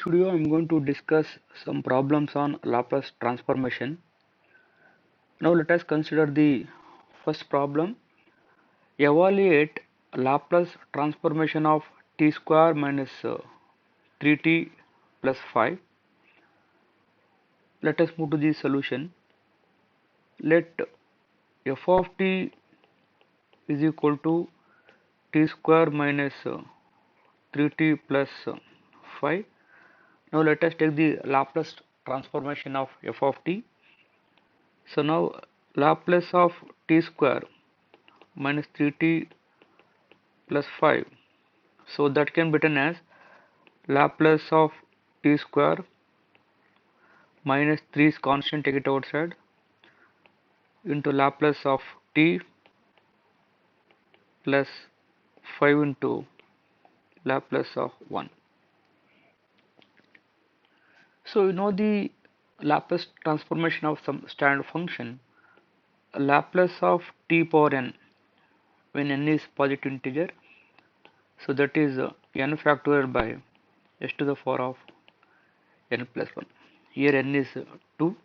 Video I'm going to discuss some problems on Laplace transformation. Now let us consider the first problem. Evaluate Laplace transformation of t square minus 3t plus 5. Let us move to the solution. Let f of t is equal to t square minus 3t plus 5. Now let us take the Laplace transformation of f of t. So now Laplace of t square minus 3t plus 5, so that can be written as Laplace of t square minus 3 is constant, take it outside, into Laplace of t plus 5 into Laplace of 1. So you know the Laplace transformation of some standard function. Laplace of t power n when n is positive integer, so that is n factorial by s to the power of n plus 1. Here n is 2,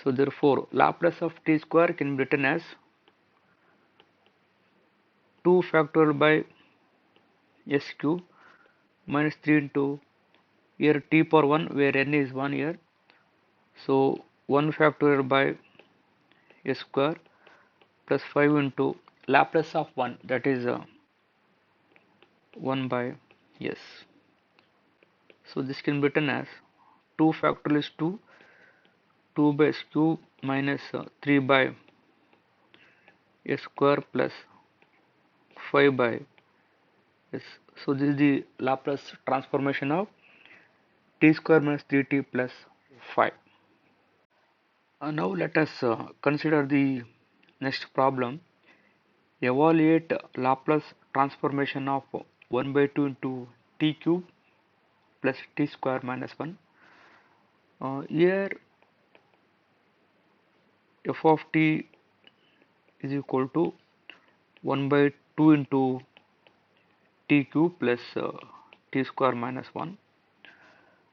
so therefore Laplace of t square can be written as 2 factorial by s cube minus 3 into here t power 1 where n is 1 here, so 1 factorial by s square plus 5 into Laplace of 1, that is 1 by s. So this can be written as 2 factorial is 2 by s cube minus 3 by s square plus 5 by s. So this is the Laplace transformation of t square minus 3t plus 5. Now let us consider the next problem. Evaluate Laplace transformation of 1 by 2 into t cube plus t square minus 1. Here f of t is equal to 1 by 2 into t cube plus t square minus 1.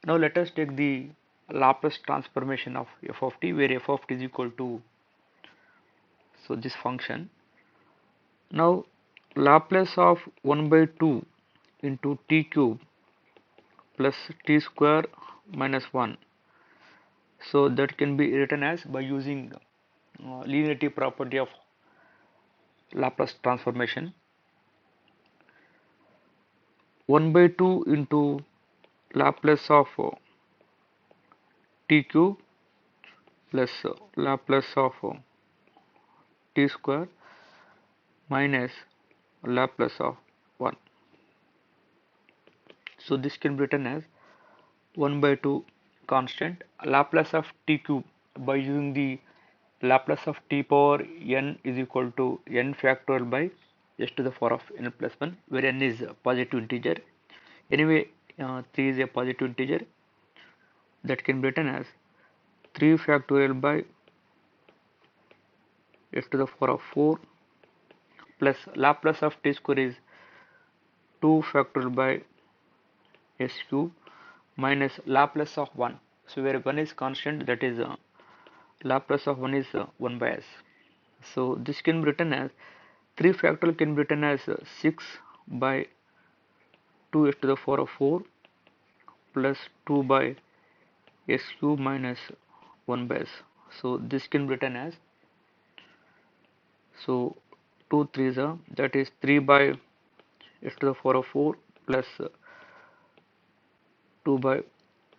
Now let us take the Laplace transformation of f of t, where f of t is equal to this function. Now Laplace of 1 by 2 into t cube plus t square minus 1, so that can be written as by using linearity property of Laplace transformation. 1 by 2 into Laplace of t cube plus Laplace of t square minus Laplace of 1. So this can be written as 1 by 2 constant Laplace of t cube by using the Laplace of t power n is equal to n factorial by s to the power of n plus 1, where n is a positive integer. Anyway, 3 is a positive integer. That can be written as 3 factorial by s to the power of 4 plus Laplace of t square is 2 factorial by s cube minus Laplace of 1. So where 1 is constant, that is Laplace of 1 is 1 by s. So this can be written as 3 factorial can be written as 6 by 2 s to the power of 4 plus 2 by s cube minus 1 by s. So this can be written as, so 2 3s are, that is 3 by s to the power of 4 plus 2 by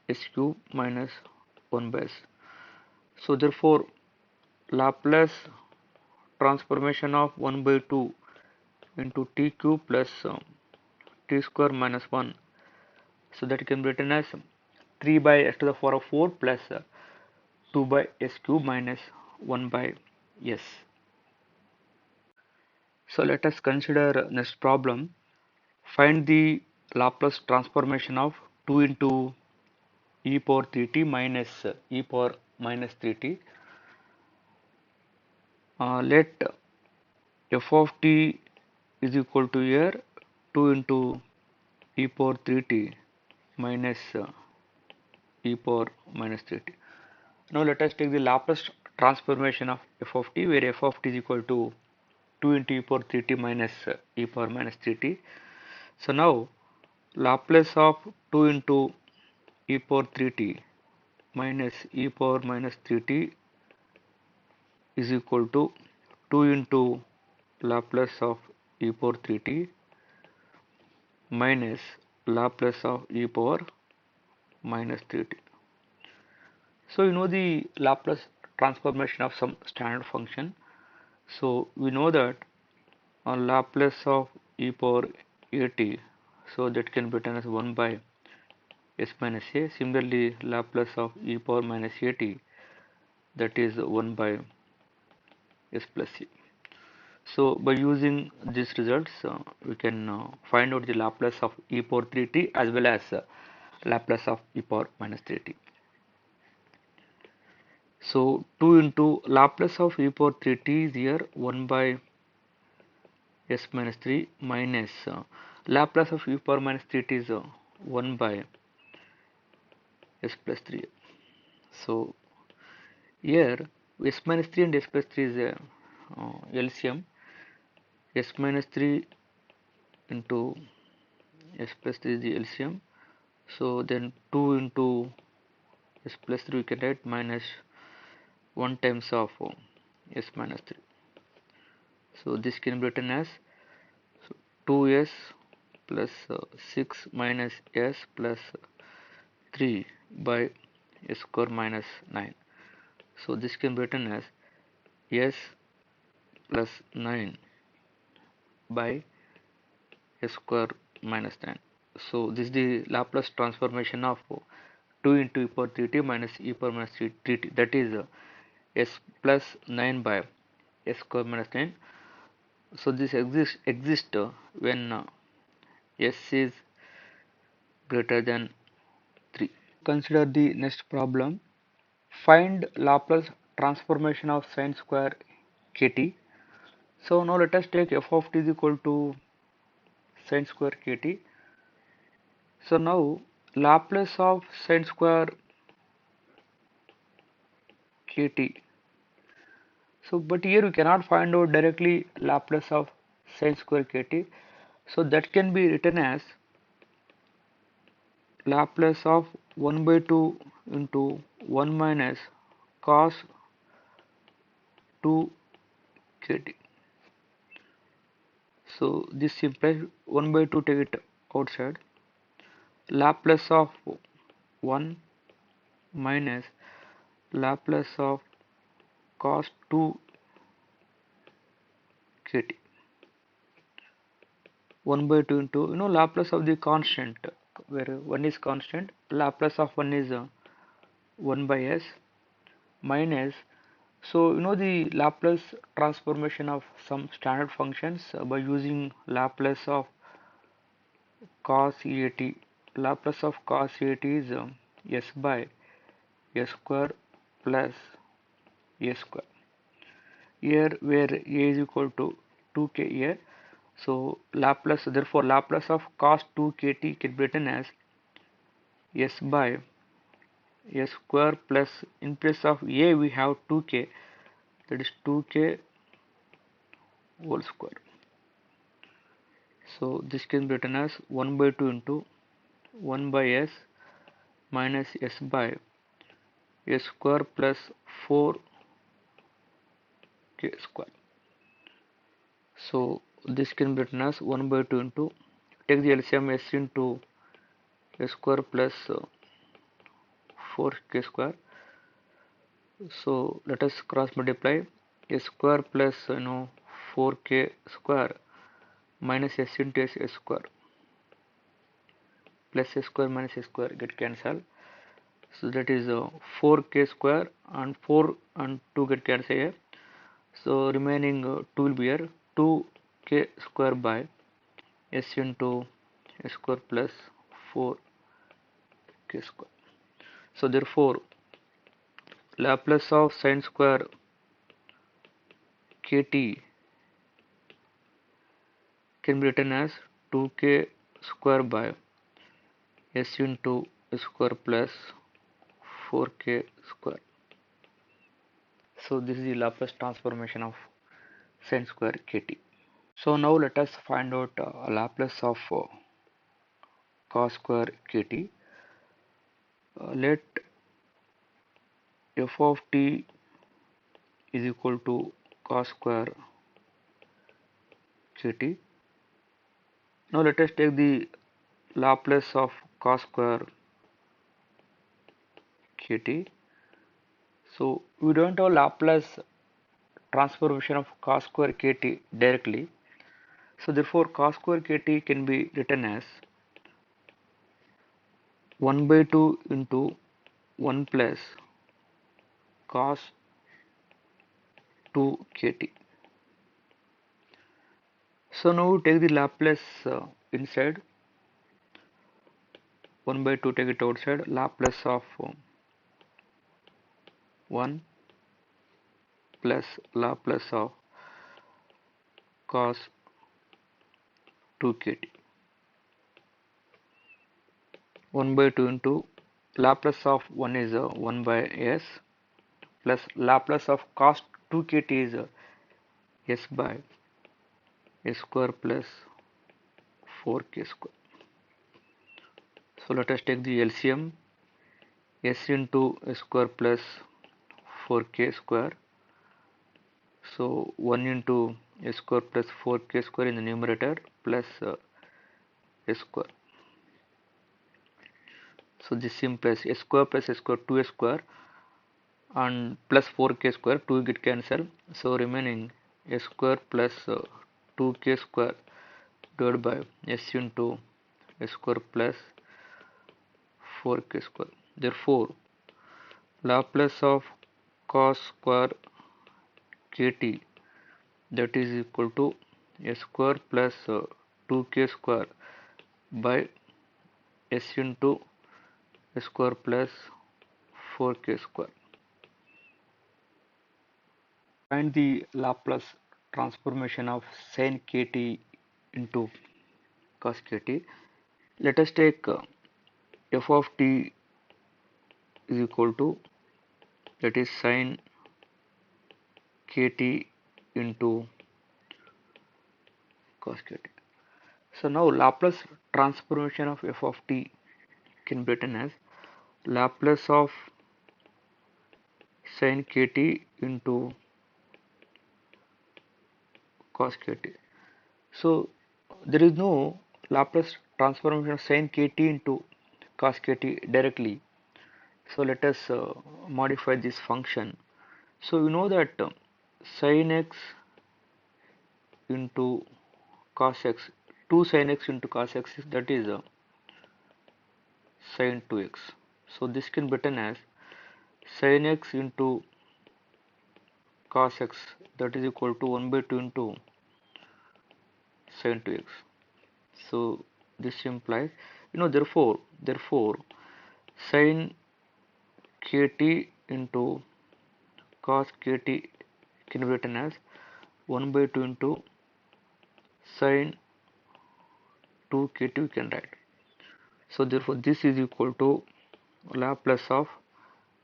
s cube minus 1 by s. So therefore Laplace transformation of 1 by 2 into t cube plus t square minus 1, so that can be written as 3 by s to the power of 4 plus 2 by s cube minus 1 by s. So let us consider next problem. Find the Laplace transformation of 2 into e power 3t minus e power minus 3t. Let f of t is equal to here 2 into e power 3t minus e power minus 3t. Now let us take the Laplace transformation of f of t, where f of t is equal to 2 into e power 3t minus e power minus 3t. So now Laplace of 2 into e power 3t minus e power minus 3t is equal to 2 into Laplace of e power 3t minus Laplace of e power minus 3t. So you know the Laplace transformation of some standard function. So we know that Laplace of e power at, so that can be written as 1 by s minus a. Similarly, Laplace of e power minus at, that is 1 by s plus c. So by using these results, we can find out the Laplace of e power 3t as well as Laplace of e power minus 3t. So 2 into Laplace of e power 3t is here 1 by s minus 3 minus Laplace of e power minus 3t is 1 by s plus 3. So here s minus 3 and s plus 3 is a LCM. S minus 3 into s plus 3 is the LCM. So then 2 into s plus 3 we can write minus 1 times of s minus 3. So this can be written as 2s plus 6 minus s plus 3 by s square minus 9. So this can be written as s plus 9 by s square minus 9. So this is the Laplace transformation of 2 into e power 3t minus e power minus 3t, that is s plus 9 by s square minus 9. So this exists when s is greater than 3. Consider the next problem. Find Laplace transformation of sine square kt. So now let us take f of t is equal to sine square kt. So now Laplace of sine square kt. So but here we cannot find out directly Laplace of sine square kt. So that can be written as Laplace of 1 by 2 into 1 minus cos 2 kt. So this implies 1 by 2, take it outside. Laplace of 1 minus Laplace of cos 2 kt. 1 by 2 into, Laplace of the constant, where 1 is constant, Laplace of 1 is 1 by s minus, so the Laplace transformation of some standard functions by using Laplace of cos at. Laplace of cos at is s by s square plus a square. Here where a is equal to 2k here, so Laplace, therefore Laplace of cos 2 kt can be written as s by s square plus, in place of a we have 2k, that is 2k whole square. So this can be written as 1 by 2 into 1 by s minus s by s square plus 4k square. So this can be written as 1 by 2 into, take the LCM, s into s square plus 4k square. So let us cross multiply s square plus 4k square minus s into s square plus s square minus s square get cancelled. So that is 4k square and 4 and 2 get cancelled here. So remaining 2 will be here, 2k square by s into s square plus 4k square. So therefore Laplace of sine square kt can be written as 2k square by s into square plus 4k square. So this is the Laplace transformation of sin square kt. So now let us find out Laplace of cos square kt. Let f of t is equal to cos square kt. Now let us take the Laplace of cos square kt. So we don't have Laplace transformation of cos square kt directly. So therefore cos square kt can be written as 1 by 2 into 1 plus cos 2 kt. So now we take the Laplace inside, 1 by 2 take it outside, Laplace of 1 plus Laplace of cos 2 kt. 1 by 2 into Laplace of 1 is 1 by s plus Laplace of cos 2 kt is s by s square plus 4k square. So let us take the LCM, s into s square plus 4k square. So 1 into s square plus 4k square in the numerator plus s square. So this implies s square plus s square 2s square and plus 4k square, 2 get cancelled. So remaining s square plus 2k square divided by s into s square plus 4k square. Therefore Laplace of cos square kt, that is equal to s square plus 2k square by s into s square plus 4k square. Find the Laplace transformation of sin kt into cos kt. Let us take f of t is equal to, that is sin kt into cos kt. So now Laplace transformation of f of t can be written as Laplace of sin kt into cos kt. So there is no Laplace transformation of sin kt into cos kt directly. So let us modify this function. So we know that sin x into cos x, 2 sin x into cos x, that is sin 2x. So this can be written as sin x into cos x, that is equal to 1 by 2 into sin 2x. So this implies, therefore sin kt into cos kt can be written as 1 by 2 into sin 2 kt we can write. So therefore this is equal to Laplace of,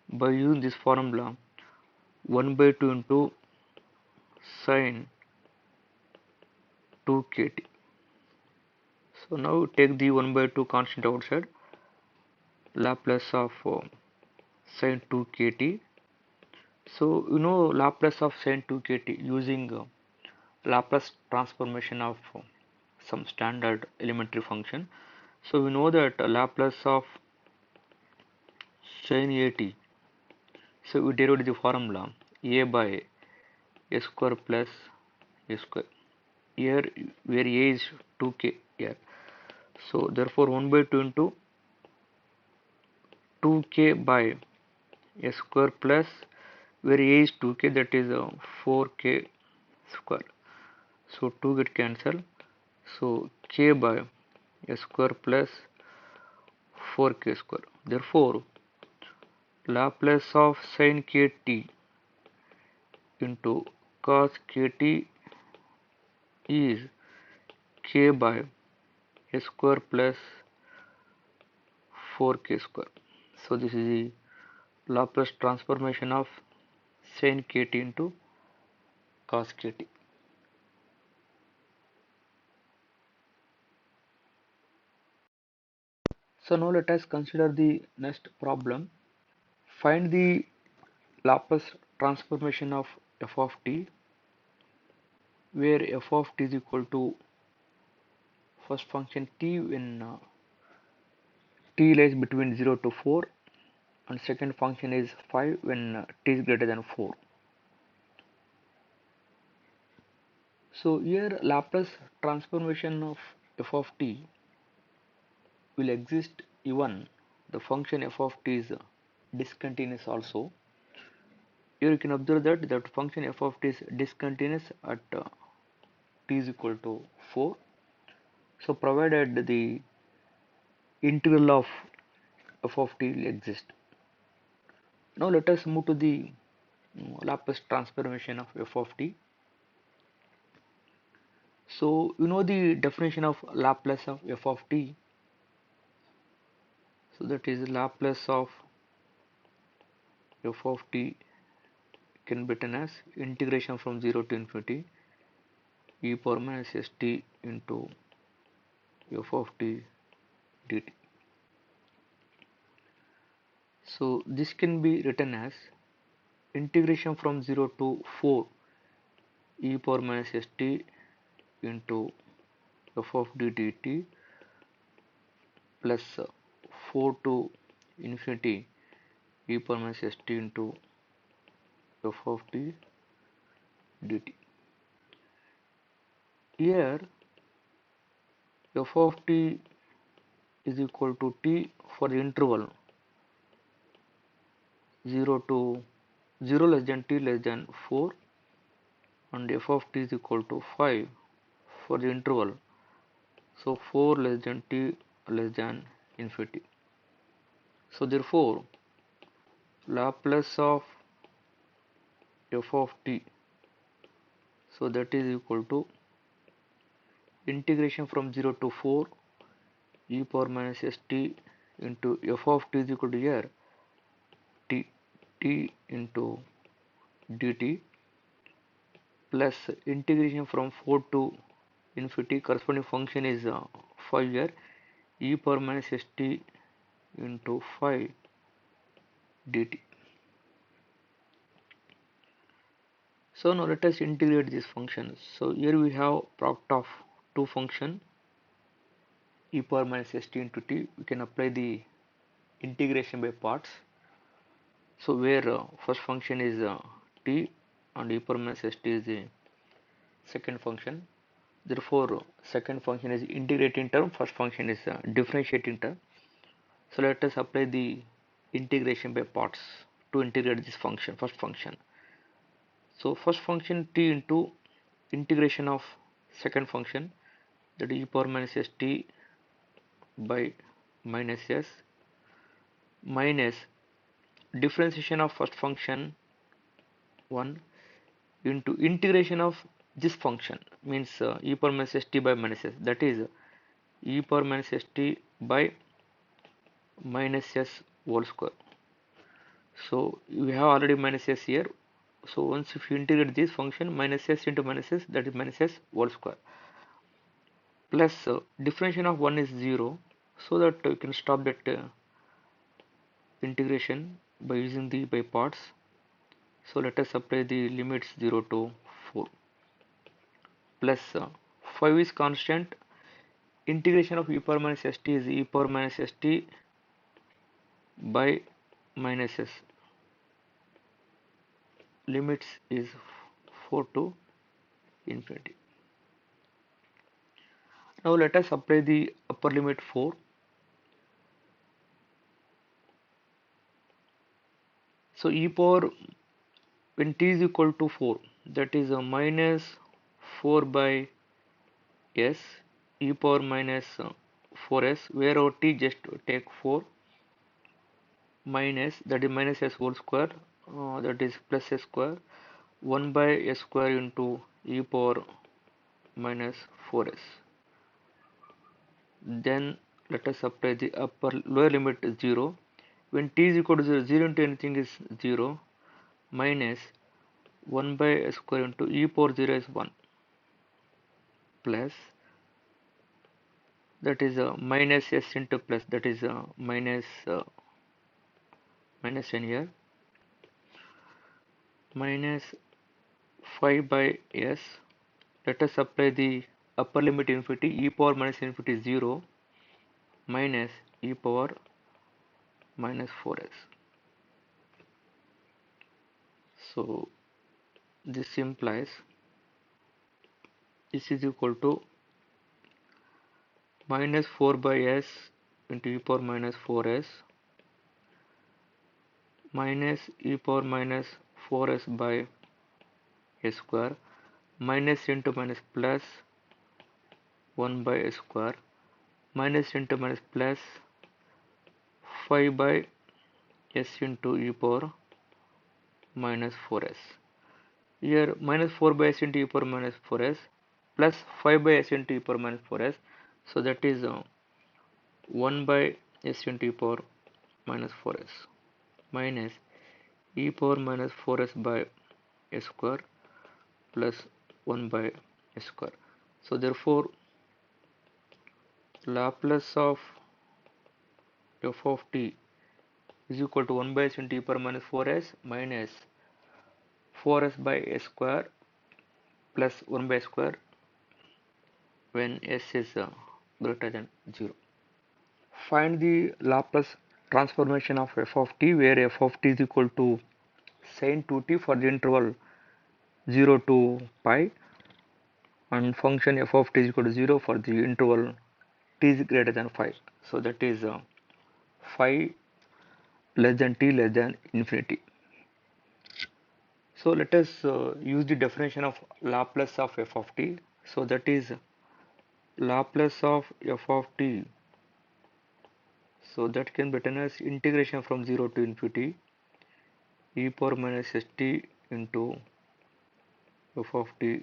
by using this formula, 1 by 2 into sin 2 kt. So now take the 1 by 2 constant outside, Laplace of sin 2 kt. So you know Laplace of sin 2 kt using Laplace transformation of some standard elementary function. So we know that Laplace of sin at, so we derived the formula a by s square plus a square, here where a is 2k here. So therefore 1 by 2 into 2k by s square plus, where a is 2k, that is 4k square. So 2 get cancelled. So k by s square plus 4k square. Therefore Laplace of sin kt into cos kt is k by s square plus 4k square. So this is the Laplace transformation of sin kt into cos kt. So now let us consider the next problem. Find the Laplace transformation of f of t, where f of t is equal to first function t when t lies between 0 to 4, and second function is 5 when t is greater than 4. So here Laplace transformation of f of t will exist even the function f of t is discontinuous also. Here you can observe that the function f of t is discontinuous at t is equal to 4. So provided the integral of f of t will exist. Now let us move to the Laplace transformation of f of t. So you know the definition of Laplace of f of t. So that is Laplace of f of t can be written as integration from 0 to infinity e power minus st into f of t dt. So this can be written as integration from 0 to 4 e power minus st into f of d dt plus 4 to infinity e power minus st into f of t dt. Here f of t is equal to t for the interval 0 to 0 less than t less than 4, and f of t is equal to 5 for the interval, so 4 less than t less than infinity. So therefore Laplace of f of t, so that is equal to integration from 0 to 4 e power minus st into f of t is equal to here t into dt plus integration from 4 to infinity, corresponding function is 5 here, e power minus st into 5 dt. So now let us integrate these functions. So here we have product of two function e power minus st into t. We can apply the integration by parts. So where first function is t and e power minus st is the second function. Therefore second function is integrating term, first function is differentiating term. So let us apply the integration by parts to integrate this function, first function. So first function t into integration of second function, that is e power minus st by minus s minus differentiation of first function 1 into integration of this function, means e power minus st by minus s, that is e power minus st by minus s whole square. So we have already minus s here, so once if you integrate this function minus s into minus s, that is minus s whole square, plus differentiation of 1 is 0, so that you can stop that integration by using the by parts. So let us apply the limits 0 to 4, plus 5 is constant, integration of e power minus st is e power minus st by minus s, limits is 4 to infinity. Now let us apply the upper limit 4. So e power when t is equal to 4, that is a minus 4 by s e power minus 4s, where our t just take 4, minus, that is minus s whole square, that is plus s square, 1 by s square into e power minus 4s, then let us apply the lower limit is 0. When t is equal to 0, 0 into anything is 0, minus 1 by s square into e power 0 is 1, plus that is minus s into plus, that is minus n here, minus 5 by s. Let us apply the upper limit infinity, e power minus infinity is 0, minus e power minus 4s. So this implies this is equal to minus 4 by s into e power minus 4s, minus e power minus 4s by s square, minus into minus plus 1 by s square, minus into minus plus 5 by s into e power minus 4s. Here minus 4 by s into e power minus 4s plus 5 by s into e power minus 4s. So that is 1 by s into e power minus 4s minus e power minus 4s by s square plus 1 by s square. So therefore Laplace of f of t is equal to 1 by s into e power minus 4s minus 4s by s square plus 1 by s square when s is greater than 0. Find the Laplace transformation of f of t, where f of t is equal to sin 2t for the interval 0 to pi, and function f of t is equal to 0 for the interval t is greater than 5. So that is 5 less than t less than infinity. So let us use the definition of Laplace of f of t. So that is Laplace of f of t. So that can be written as integration from 0 to infinity e power minus st into f of t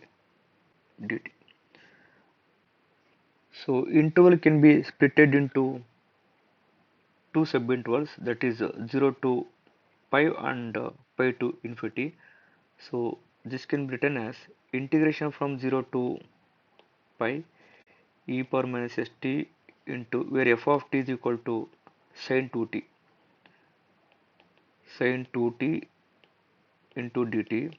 dt. So interval can be splitted into two subintervals, that is 0 to pi and pi to infinity. So this can be written as integration from 0 to pi e power minus st into, where f of t is equal to sin 2t into dt.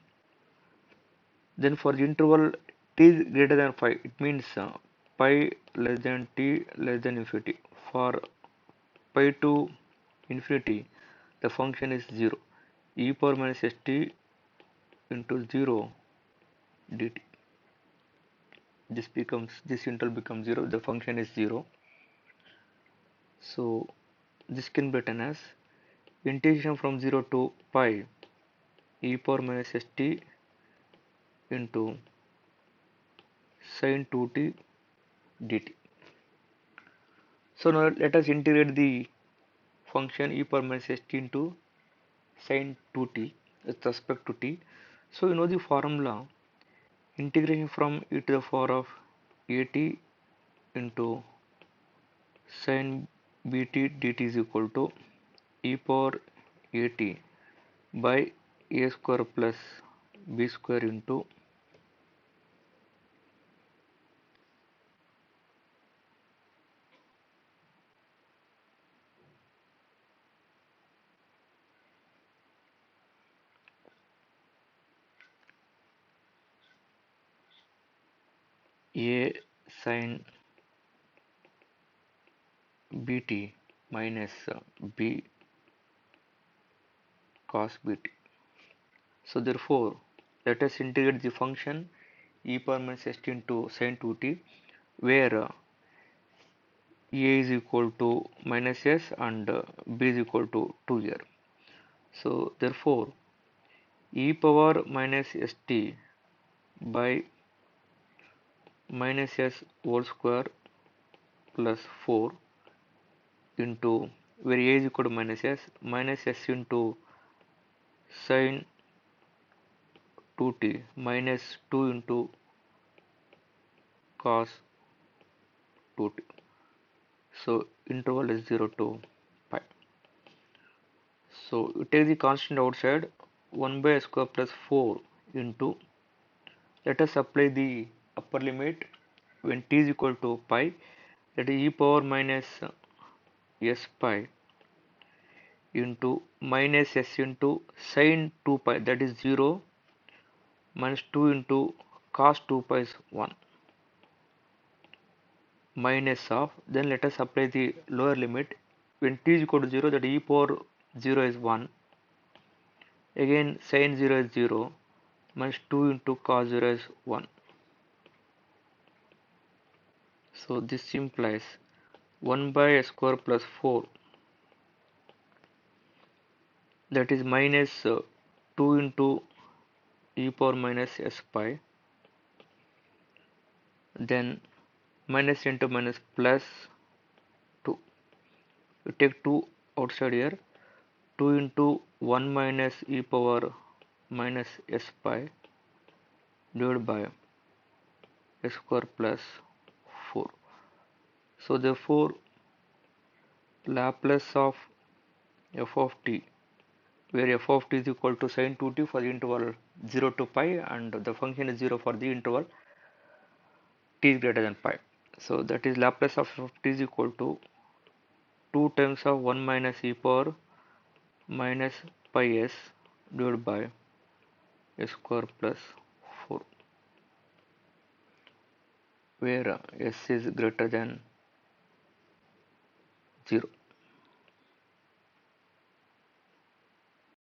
Then for the interval t is greater than 5, it means pi less than t less than infinity. For pi to infinity, the function is 0, e power minus st into 0 dt. This interval becomes 0, the function is 0. So this can be written as integration from 0 to pi e power minus st into sin 2t dt. So now let us integrate the function e power minus st into sin 2t with respect to t. So you know the formula, integration from e to the power of at into sin bt dt is equal to e power at by a square plus b square into a sin bt minus b cos bt. So therefore let us integrate the function e power minus st into sin 2t, where a is equal to minus s and b is equal to 2 here. So therefore e power minus st by minus s whole square plus 4 into, where a is equal to minus s into sin 2t minus 2 into cos 2t. So interval is 0 to pi. So we take the constant outside, 1 by s square plus 4 into, let us apply the upper limit when t is equal to pi, that is e power minus s pi into minus s into sine 2 pi, that is 0, minus 2 into cos 2 pi is 1, minus of, then let us apply the lower limit when t is equal to 0, that e power 0 is 1, again sine 0 is 0, minus 2 into cos 0 is 1. So this implies 1 by s square plus 4, that is minus 2 into e power minus s pi, then minus into minus plus 2. We take 2 outside here, 2 into 1 minus e power minus s pi divided by s square plus 4. So therefore Laplace of f of t, where f of t is equal to sin 2t for the interval 0 to pi and the function is 0 for the interval t is greater than pi. So that is Laplace of f of t is equal to 2 times of 1 minus e power minus pi s divided by s square plus 4, where s is greater than 0.